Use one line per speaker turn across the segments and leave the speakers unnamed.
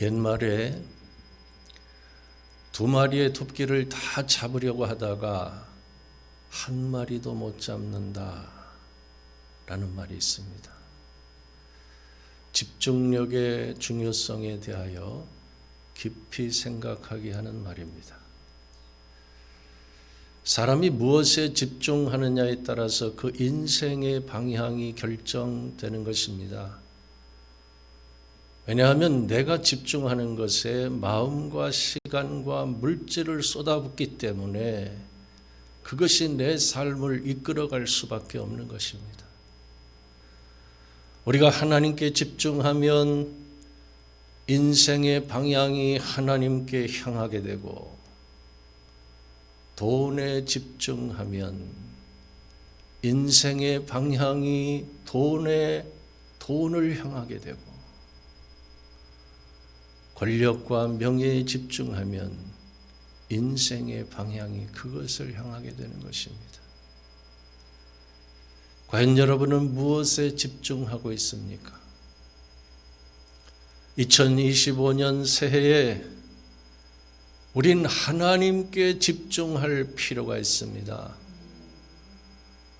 옛말에 두 마리의 토끼를 다 잡으려고 하다가 한 마리도 못 잡는다 라는 말이 있습니다. 집중력의 중요성에 대하여 깊이 생각하게 하는 말입니다. 사람이 무엇에 집중하느냐에 따라서 그 인생의 방향이 결정되는 것입니다. 왜냐하면 내가 집중하는 것에 마음과 시간과 물질을 쏟아붓기 때문에 그것이 내 삶을 이끌어갈 수밖에 없는 것입니다. 우리가 하나님께 집중하면 인생의 방향이 하나님께 향하게 되고, 돈에 집중하면 인생의 방향이 돈을 향하게 되고, 권력과 명예에 집중하면 인생의 방향이 그것을 향하게 되는 것입니다. 과연 여러분은 무엇에 집중하고 있습니까? 2025년 새해에 우린 하나님께 집중할 필요가 있습니다.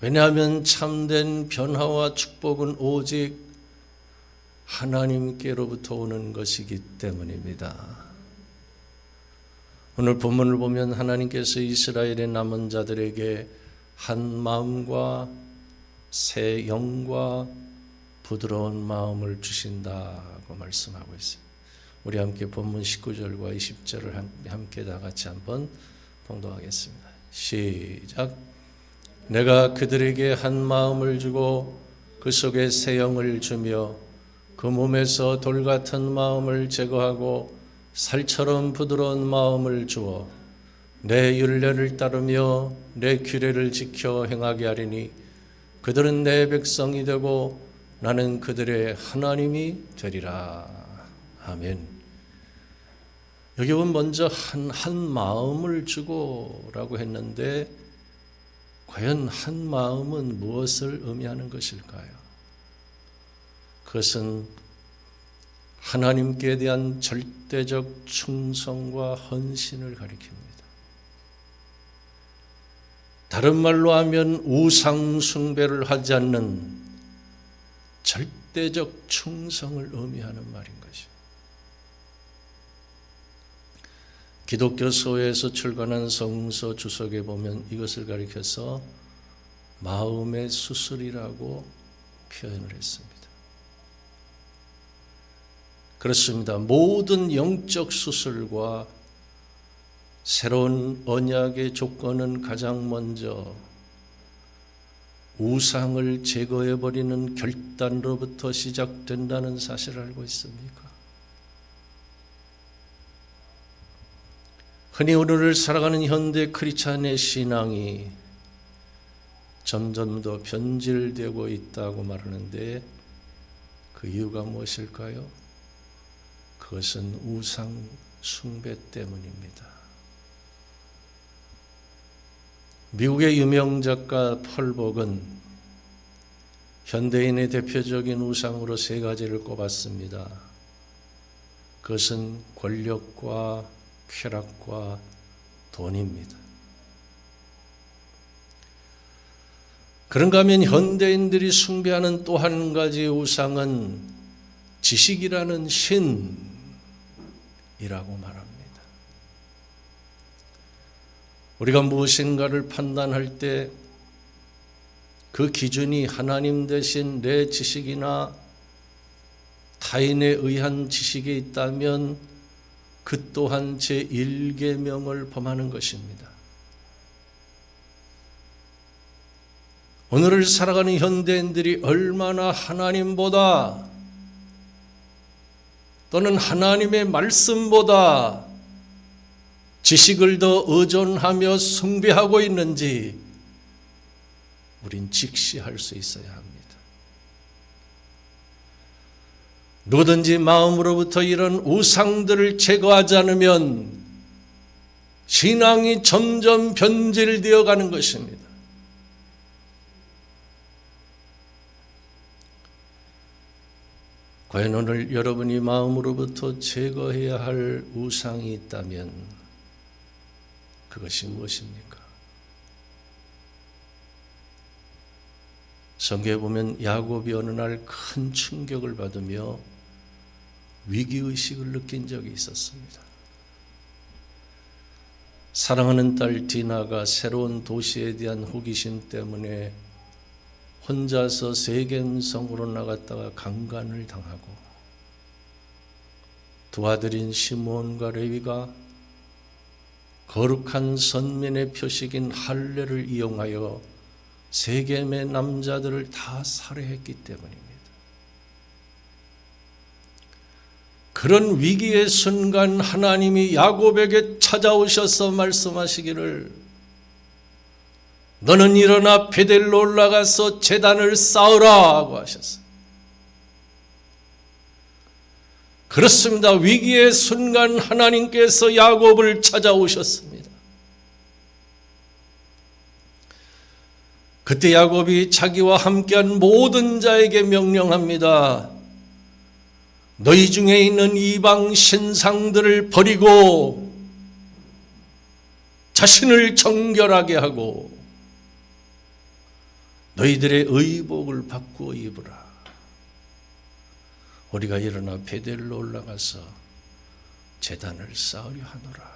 왜냐하면 참된 변화와 축복은 오직 하나님께로부터 오는 것이기 때문입니다. 오늘 본문을 보면 하나님께서 이스라엘의 남은 자들에게 한 마음과 새 영과 부드러운 마음을 주신다고 말씀하고 있습니다. 우리 함께 본문 19절과 20절을 함께 다 같이 한번 봉독하겠습니다. 시작. 내가 그들에게 한 마음을 주고 그 속에 새 영을 주며 그 몸에서 돌 같은 마음을 제거하고 살처럼 부드러운 마음을 주어 내 율례를 따르며 내 규례를 지켜 행하게 하리니 그들은 내 백성이 되고 나는 그들의 하나님이 되리라. 아멘. 여기 보면 먼저 한 마음을 주고라고 했는데, 과연 한 마음은 무엇을 의미하는 것일까요? 그것은 하나님께 대한 절대적 충성과 헌신을 가리킵니다. 다른 말로 하면 우상 숭배를 하지 않는 절대적 충성을 의미하는 말인 것이죠. 기독교 서회에서 출간한 성서 주석에 보면 이것을 가리켜서 마음의 수술이라고 표현을 했습니다. 그렇습니다. 모든 영적 수술과 새로운 언약의 조건은 가장 먼저 우상을 제거해버리는 결단으로부터 시작된다는 사실을 알고 있습니까? 흔히 오늘을 살아가는 현대 크리스찬의 신앙이 점점 더 변질되고 있다고 말하는데, 그 이유가 무엇일까요? 그것은 우상 숭배 때문입니다. 미국의 유명 작가 펄복은 현대인의 대표적인 우상으로 세 가지를 꼽았습니다. 그것은 권력과 쾌락과 돈입니다. 그런가 하면 현대인들이 숭배하는 또 한 가지 우상은 지식이라는 신이라고 말합니다. 우리가 무엇인가를 판단할 때 그 기준이 하나님 대신 내 지식이나 타인에 의한 지식이 있다면 그 또한 제1계명을 범하는 것입니다. 오늘을 살아가는 현대인들이 얼마나 하나님보다 또는 하나님의 말씀보다 지식을 더 의존하며 숭배하고 있는지 우린 직시할 수 있어야 합니다. 누구든지 마음으로부터 이런 우상들을 제거하지 않으면 신앙이 점점 변질되어 가는 것입니다. 과연 오늘 여러분이 마음으로부터 제거해야 할 우상이 있다면 그것이 무엇입니까? 성경에 보면 야곱이 어느 날 큰 충격을 받으며 위기의식을 느낀 적이 있었습니다. 사랑하는 딸 디나가 새로운 도시에 대한 호기심 때문에 혼자서 세겜성으로 나갔다가 강간을 당하고, 두 아들인 시므온과 레위가 거룩한 선민의 표식인 할례를 이용하여 세겜의 남자들을 다 살해했기 때문입니다. 그런 위기의 순간 하나님이 야곱에게 찾아오셔서 말씀하시기를, 너는 일어나 베델로 올라가서 제단을 쌓으라 하고 하셨어요. 그렇습니다. 위기의 순간 하나님께서 야곱을 찾아오셨습니다. 그때 야곱이 자기와 함께한 모든 자에게 명령합니다. 너희 중에 있는 이방 신상들을 버리고 자신을 정결하게 하고 너희들의 의복을 바꾸어 입으라. 우리가 일어나 베델로 올라가서 제단을 쌓으려 하노라.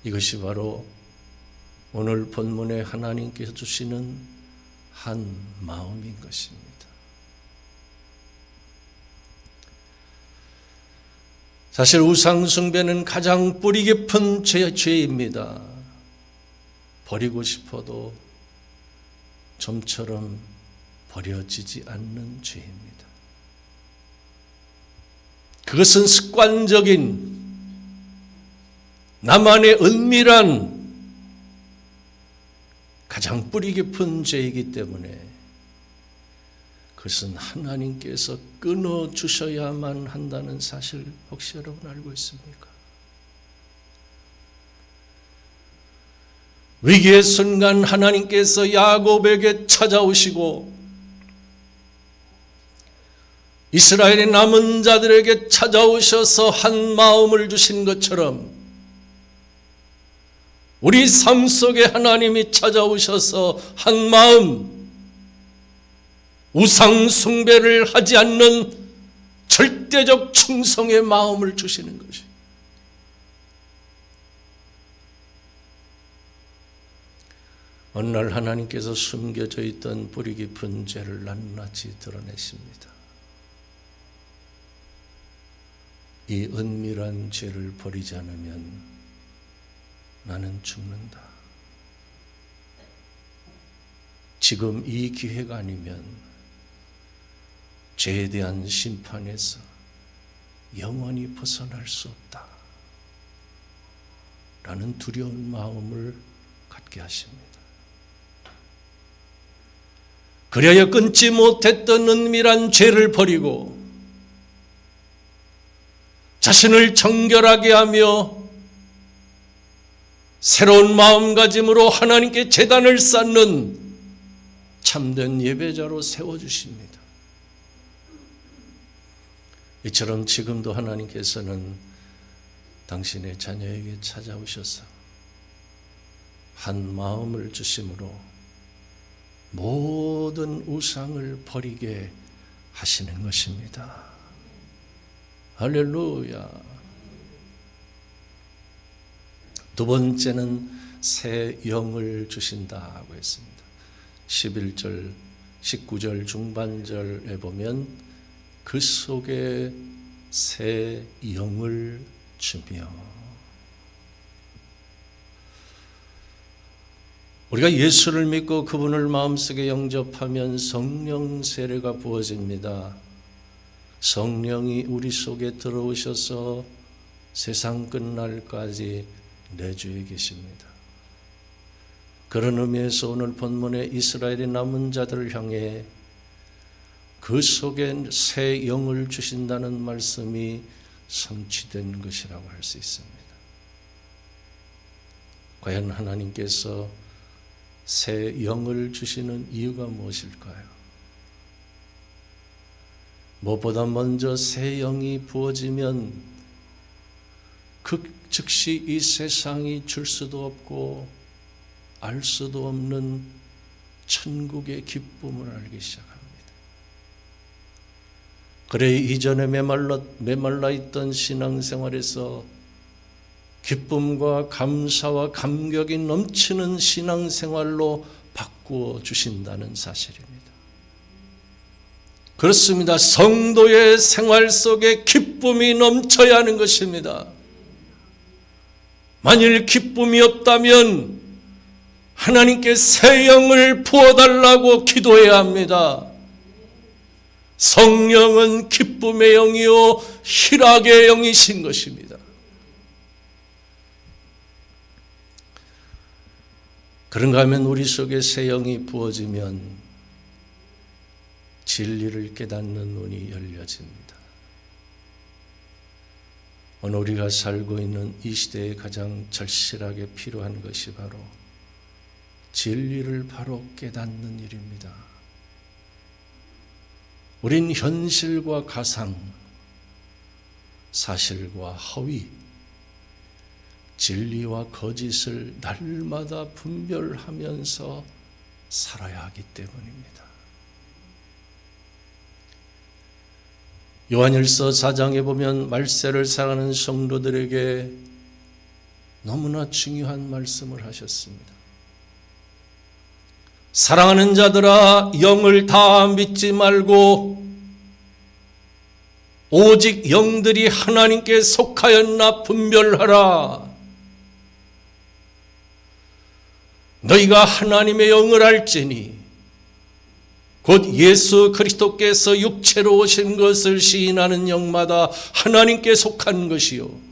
이것이 바로 오늘 본문에 하나님께서 주시는 한 마음인 것입니다. 사실 우상숭배는 가장 뿌리 깊은 죄입니다. 버리고 싶어도 좀처럼 버려지지 않는 죄입니다. 그것은 습관적인 나만의 은밀한 가장 뿌리 깊은 죄이기 때문에 그것은 하나님께서 끊어주셔야만 한다는 사실 혹시 여러분 알고 있습니까? 위기의 순간 하나님께서 야곱에게 찾아오시고 이스라엘의 남은 자들에게 찾아오셔서 한 마음을 주신 것처럼 우리 삶 속에 하나님이 찾아오셔서 한 마음, 우상 숭배를 하지 않는 절대적 충성의 마음을 주시는 것이. 어느 날 하나님께서 숨겨져 있던 뿌리 깊은 죄를 낱낱이 드러내십니다. 이 은밀한 죄를 버리지 않으면 나는 죽는다. 지금 이 기회가 아니면 죄에 대한 심판에서 영원히 벗어날 수 없다. 라는 두려운 마음을 갖게 하십니다. 그래야 끊지 못했던 은밀한 죄를 버리고 자신을 정결하게 하며 새로운 마음가짐으로 하나님께 제단을 쌓는 참된 예배자로 세워주십니다. 이처럼 지금도 하나님께서는 당신의 자녀에게 찾아오셔서 한 마음을 주심으로 모든 우상을 버리게 하시는 것입니다. 할렐루야. 두 번째는 새 영을 주신다고 했습니다. 11절, 19절 중반절에 보면 그 속에 새 영을 주며, 우리가 예수를 믿고 그분을 마음속에 영접하면 성령 세례가 부어집니다. 성령이 우리 속에 들어오셔서 세상 끝날까지 내주에 계십니다. 그런 의미에서 오늘 본문에 이스라엘의 남은 자들을 향해 그 속에 새 영을 주신다는 말씀이 성취된 것이라고 할 수 있습니다. 과연 하나님께서 새 영을 주시는 이유가 무엇일까요? 무엇보다 먼저 새 영이 부어지면 즉시 이 세상이 줄 수도 없고 알 수도 없는 천국의 기쁨을 알기 시작합니다. 그래 이전에 메말라 있던 신앙생활에서 기쁨과 감사와 감격이 넘치는 신앙생활로 바꾸어 주신다는 사실입니다. 그렇습니다. 성도의 생활 속에 기쁨이 넘쳐야 하는 것입니다. 만일 기쁨이 없다면 하나님께 새 영을 부어달라고 기도해야 합니다. 성령은 기쁨의 영이요 희락의 영이신 것입니다. 그런가 하면 우리 속에 새 영이 부어지면 진리를 깨닫는 눈이 열려집니다. 오늘 우리가 살고 있는 이 시대에 가장 절실하게 필요한 것이 바로 진리를 바로 깨닫는 일입니다. 우린 현실과 가상, 사실과 허위, 진리와 거짓을 날마다 분별하면서 살아야 하기 때문입니다. 요한일서 4장에 보면 말세를 사랑하는 성도들에게 너무나 중요한 말씀을 하셨습니다. 사랑하는 자들아, 영을 다 믿지 말고 오직 영들이 하나님께 속하였나 분별하라. 너희가 하나님의 영을 알지니 곧 예수 그리스도께서 육체로 오신 것을 시인하는 영마다 하나님께 속한 것이요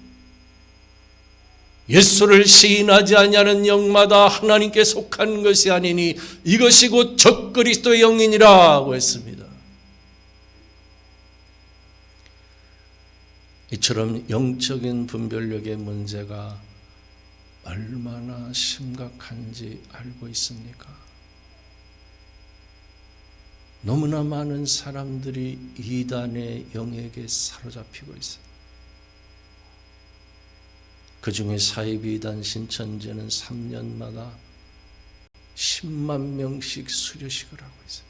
예수를 시인하지 아니하는 영마다 하나님께 속한 것이 아니니 이것이 곧 적그리스도의 영이니라고 했습니다. 이처럼 영적인 분별력의 문제가 얼마나 심각한지 알고 있습니까? 너무나 많은 사람들이 이단의 영에게 사로잡히고 있어요. 그 중에 사이비단 신천지는 3년마다 10만 명씩 수료식을 하고 있어요.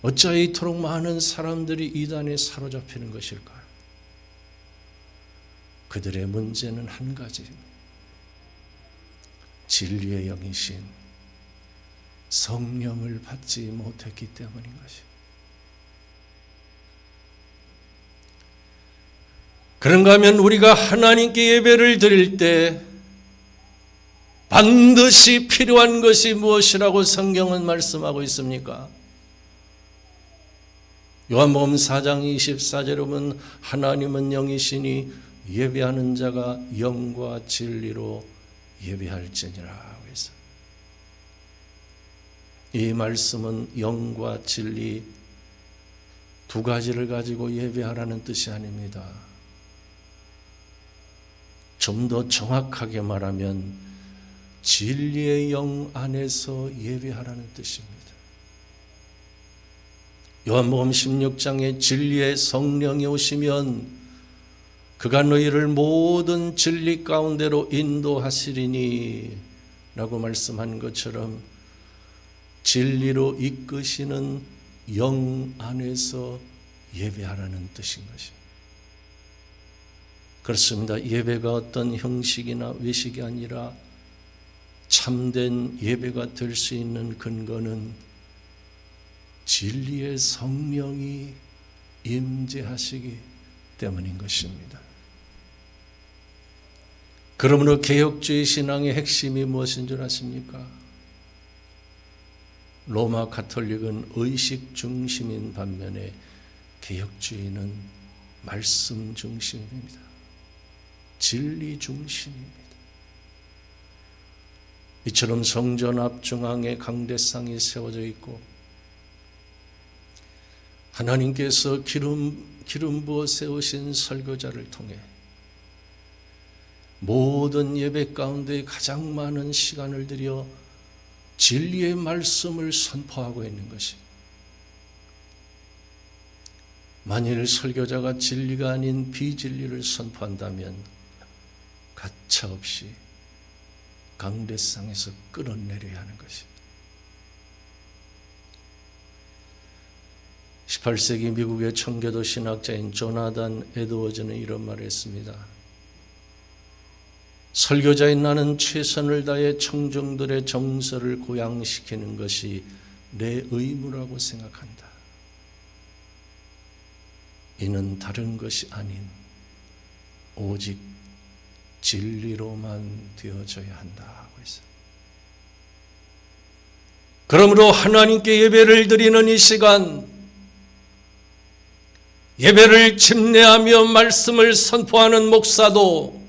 어찌하여 이토록 많은 사람들이 이단에 사로잡히는 것일까요? 그들의 문제는 한 가지입니다. 진리의 영이신 성령을 받지 못했기 때문인 것입니다. 그런가 하면 우리가 하나님께 예배를 드릴 때 반드시 필요한 것이 무엇이라고 성경은 말씀하고 있습니까? 요한복음 4장 24절에 보면 하나님은 영이시니 예배하는 자가 영과 진리로 예배할지니라 했어요. 이 말씀은 영과 진리 두 가지를 가지고 예배하라는 뜻이 아닙니다. 좀 더 정확하게 말하면 진리의 영 안에서 예배하라는 뜻입니다. 요한복음 16장에 진리의 성령이 오시면 그가 너희를 모든 진리 가운데로 인도하시리니 라고 말씀한 것처럼 진리로 이끄시는 영 안에서 예배하라는 뜻인 것입니다. 그렇습니다. 예배가 어떤 형식이나 외식이 아니라 참된 예배가 될 수 있는 근거는 진리의 성령이 임재하시기 때문인 것입니다. 그러므로 개혁주의 신앙의 핵심이 무엇인 줄 아십니까? 로마 가톨릭은 의식 중심인 반면에 개혁주의는 말씀 중심입니다. 진리 중심입니다. 이처럼 성전 앞 중앙에 강대상이 세워져 있고 하나님께서 기름 부어 세우신 설교자를 통해 모든 예배 가운데 가장 많은 시간을 들여 진리의 말씀을 선포하고 있는 것입니다. 만일 설교자가 진리가 아닌 비진리를 선포한다면 가차없이 강대상에서 끌어내려야 하는 것입니다. 18세기 미국의 청교도 신학자인 조나단 에드워즈는 이런 말을 했습니다. 설교자인 나는 최선을 다해 청중들의 정서를 고양시키는 것이 내 의무라고 생각한다. 이는 다른 것이 아닌 오직 진리로만 되어져야 한다 하고 있어요. 그러므로 하나님께 예배를 드리는 이 시간, 예배를 침례하며 말씀을 선포하는 목사도,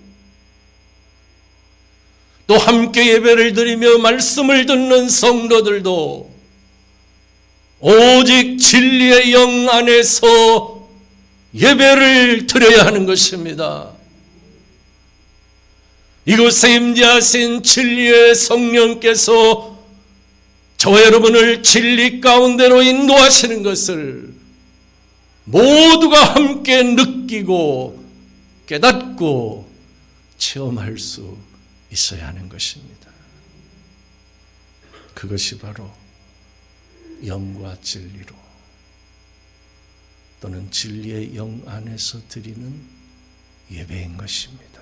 또 함께 예배를 드리며 말씀을 듣는 성도들도 오직 진리의 영 안에서 예배를 드려야 하는 것입니다. 이곳에 임재하신 진리의 성령께서 저와 여러분을 진리 가운데로 인도하시는 것을 모두가 함께 느끼고 깨닫고 체험할 수 있어야 하는 것입니다. 그것이 바로 영과 진리로 또는 진리의 영 안에서 드리는 예배인 것입니다.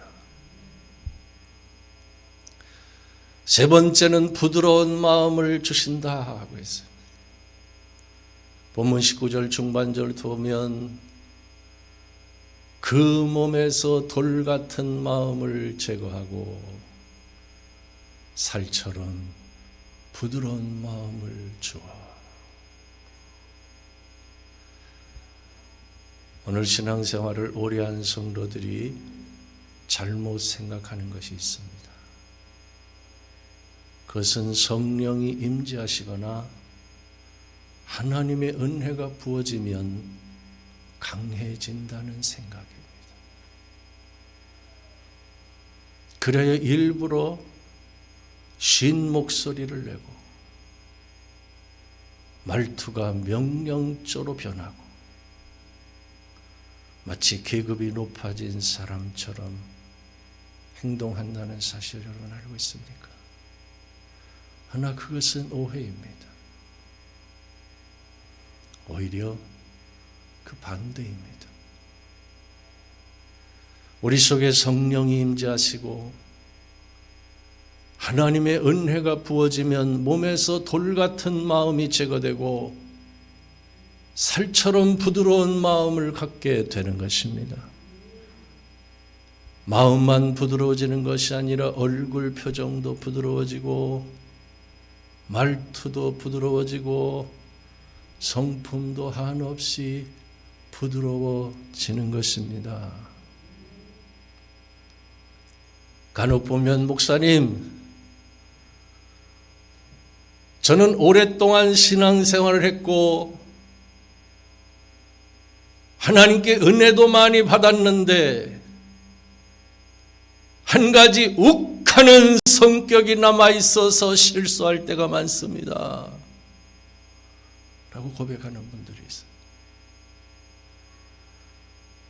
세 번째는 부드러운 마음을 주신다 하고 있어요. 본문 19절 중반절 보면 그 몸에서 돌 같은 마음을 제거하고 살처럼 부드러운 마음을 주어. 오늘 신앙생활을 오래 한 성도들이 잘못 생각하는 것이 있습니다. 그것은 성령이 임재하시거나 하나님의 은혜가 부어지면 강해진다는 생각입니다. 그래야 일부러 쉰 목소리를 내고 말투가 명령조로 변하고 마치 계급이 높아진 사람처럼 행동한다는 사실을 여러분 알고 있습니까? 그러나 그것은 오해입니다. 오히려 그 반대입니다. 우리 속에 성령이 임재하시고 하나님의 은혜가 부어지면 몸에서 돌 같은 마음이 제거되고 살처럼 부드러운 마음을 갖게 되는 것입니다. 마음만 부드러워지는 것이 아니라 얼굴 표정도 부드러워지고 말투도 부드러워지고 성품도 한없이 부드러워지는 것입니다. 간혹 보면 목사님, 저는 오랫동안 신앙생활을 했고 하나님께 은혜도 많이 받았는데 한 가지 욱하는 성격이 남아있어서 실수할 때가 많습니다 라고 고백하는 분들이 있어요.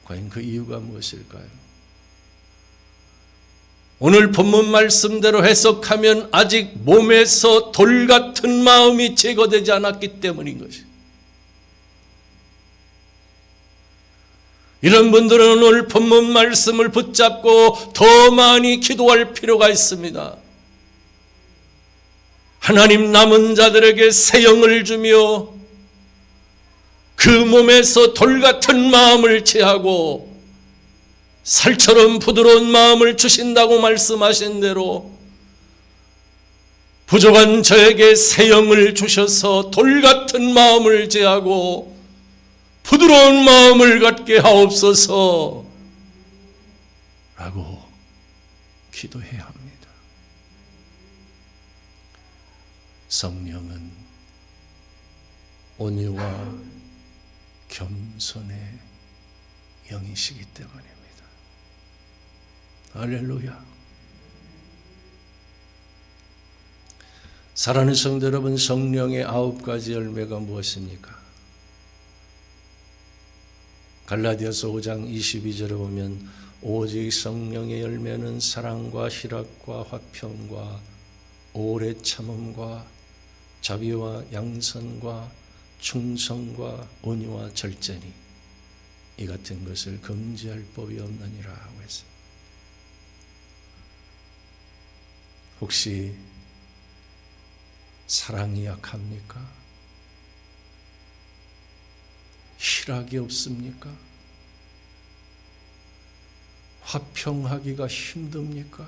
과연 그 이유가 무엇일까요? 오늘 본문 말씀대로 해석하면 아직 몸에서 돌 같은 마음이 제거되지 않았기 때문인 것이에요. 이런 분들은 오늘 본문 말씀을 붙잡고 더 많이 기도할 필요가 있습니다. 하나님 남은 자들에게 새 영을 주며 그 몸에서 돌 같은 마음을 제하고 살처럼 부드러운 마음을 주신다고 말씀하신 대로 부족한 저에게 새 영을 주셔서 돌 같은 마음을 제하고 부드러운 마음을 갖게 하옵소서 라고 기도해야 합니다. 성령은 온유와 겸손의 영이시기 때문입니다. 할렐루야. 사랑하는 성도 여러분, 성령의 9가지 열매가 무엇입니까? 갈라디아서 5장 22절에 보면 오직 성령의 열매는 사랑과 희락과 화평과 오래 참음과 자비와 양선과 충성과 온유와 절제니 이 같은 것을 금지할 법이 없느니라 하고 했습니다. 혹시 사랑이 약합니까? 희락이 없습니까? 화평하기가 힘듭니까?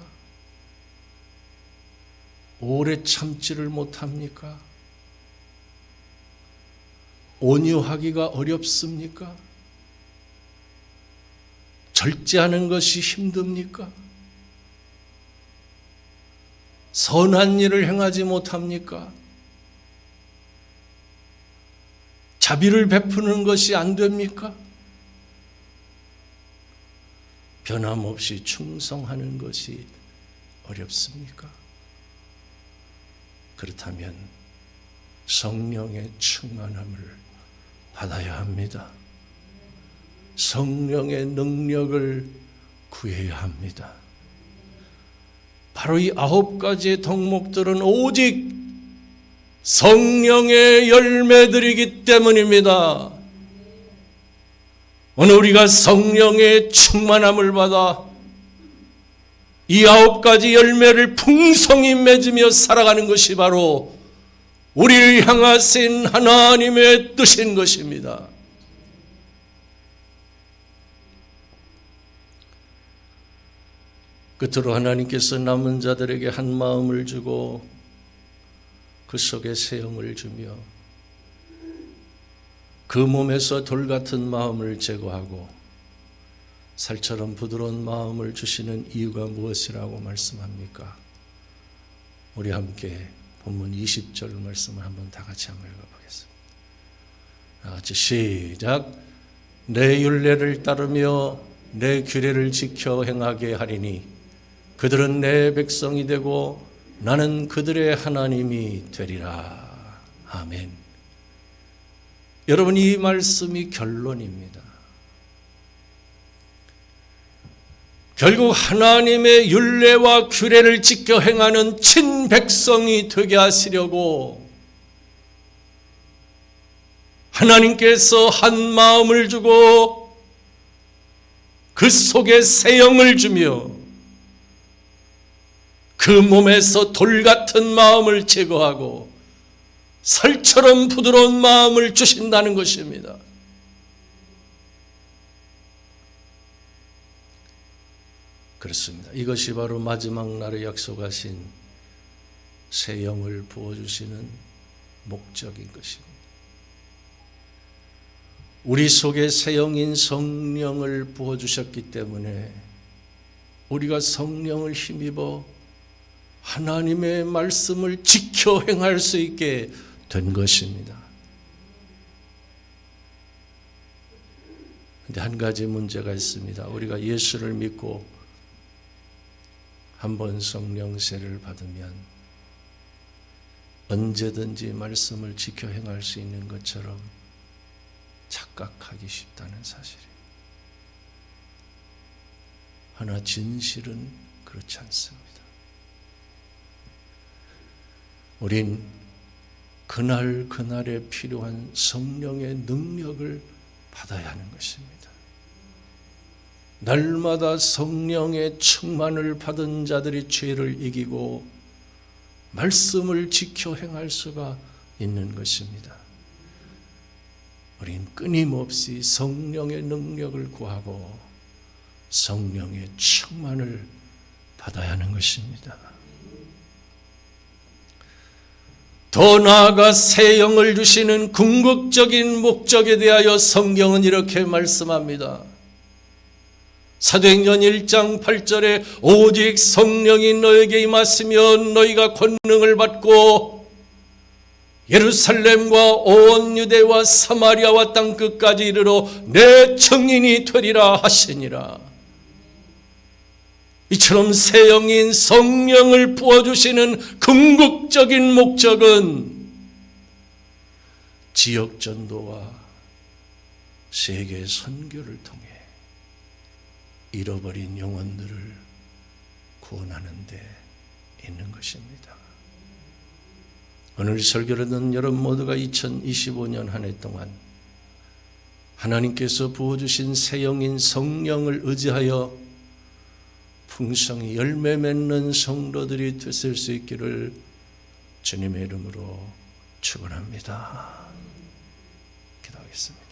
오래 참지를 못합니까? 온유하기가 어렵습니까? 절제하는 것이 힘듭니까? 선한 일을 행하지 못합니까? 자비를 베푸는 것이 안 됩니까? 변함없이 충성하는 것이 어렵습니까? 그렇다면 성령의 충만함을 받아야 합니다. 성령의 능력을 구해야 합니다. 바로 이 9가지의 덕목들은 오직 성령의 열매들이기 때문입니다. 오늘 우리가 성령의 충만함을 받아 이 9가지 열매를 풍성히 맺으며 살아가는 것이 바로 우리를 향하신 하나님의 뜻인 것입니다. 끝으로 하나님께서 남은 자들에게 한 마음을 주고 그 속에 새 영을 주며 그 몸에서 돌 같은 마음을 제거하고 살처럼 부드러운 마음을 주시는 이유가 무엇이라고 말씀합니까? 우리 함께 본문 20절 말씀을 한번 다 같이 한번 읽어보겠습니다. 다 같이 시작. 내 율례를 따르며 내 규례를 지켜 행하게 하리니 그들은 내 백성이 되고 나는 그들의 하나님이 되리라. 아멘. 여러분, 이 말씀이 결론입니다. 결국 하나님의 율례와 규례를 지켜 행하는 친백성이 되게 하시려고 하나님께서 한 마음을 주고 그 속에 새 영을 주며 그 몸에서 돌 같은 마음을 제거하고 살처럼 부드러운 마음을 주신다는 것입니다. 그렇습니다. 이것이 바로 마지막 날에 약속하신 새 영을 부어주시는 목적인 것입니다. 우리 속에 새 영인 성령을 부어주셨기 때문에 우리가 성령을 힘입어 하나님의 말씀을 지켜 행할 수 있게 된 것입니다. 그런데 한 가지 문제가 있습니다. 우리가 예수를 믿고 한번 성령세를 받으면 언제든지 말씀을 지켜 행할 수 있는 것처럼 착각하기 쉽다는 사실이에요. 그러나 진실은 그렇지 않습니다. 우린 그날 그날에 필요한 성령의 능력을 받아야 하는 것입니다. 날마다 성령의 충만을 받은 자들이 죄를 이기고 말씀을 지켜 행할 수가 있는 것입니다. 우린 끊임없이 성령의 능력을 구하고 성령의 충만을 받아야 하는 것입니다. 더 나아가 새 영을 주시는 궁극적인 목적에 대하여 성경은 이렇게 말씀합니다. 사도행전 1장 8절에 오직 성령이 너에게 임하시면 너희가 권능을 받고 예루살렘과 온 유대와 사마리아와 땅 끝까지 이르러 내 증인이 되리라 하시니라. 이처럼 새 영인 성령을 부어주시는 궁극적인 목적은 지역 전도와 세계 선교를 통해 잃어버린 영혼들을 구원하는 데 있는 것입니다. 오늘 설교를 듣는 여러분 모두가 2025년 한 해 동안 하나님께서 부어주신 새 영인 성령을 의지하여 풍성히 열매 맺는 성도들이 됐을 수 있기를 주님의 이름으로 축원합니다. 기도하겠습니다.